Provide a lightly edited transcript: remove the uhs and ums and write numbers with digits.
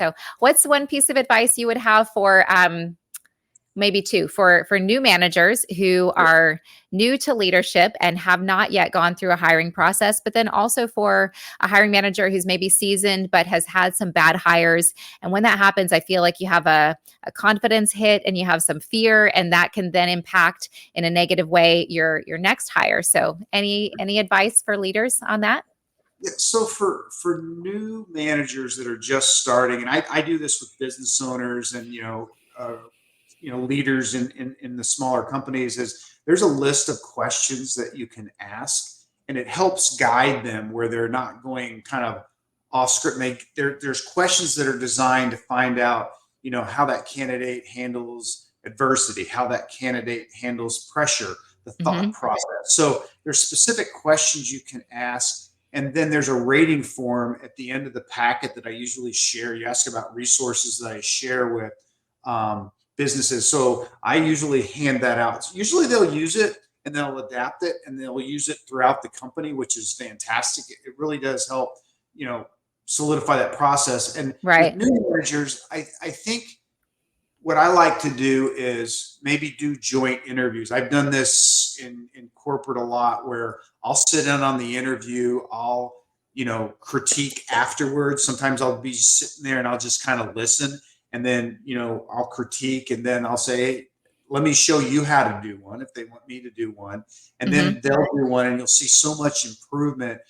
So what's one piece of advice you would have for maybe two for new managers who are new to leadership and have not yet gone through a hiring process, but then also for a hiring manager who's maybe seasoned but has had some bad hires? And when that happens, I feel like you have a confidence hit and you have some fear, and that can then impact in a negative way your next hire. So any advice for leaders on that? Yeah, so for new managers that are just starting, and I do this with business owners and leaders in the smaller companies, is there's a list of questions that you can ask, and it helps guide them where they're not going kind of off script. There's questions that are designed to find out how that candidate handles adversity, how that candidate handles pressure, the thought Hmm. process. So there's specific questions you can ask, and then there's a rating form at the end of the packet that I usually share. You ask about resources that I share with businesses. So I usually hand that out. So usually they'll use it and they'll adapt it and they'll use it throughout the company, which is fantastic. It really does help, you know, solidify that process. And with Right. new managers, I think what I like to do is maybe do joint interviews. I've done this in corporate a lot where I'll sit in on the interview. I'll, critique afterwards. Sometimes I'll be sitting there and I'll just kind of listen, and then, I'll critique, and then I'll say, hey, let me show you how to do one if they want me to do one. And Hmm. then they'll do one, and you'll see so much improvement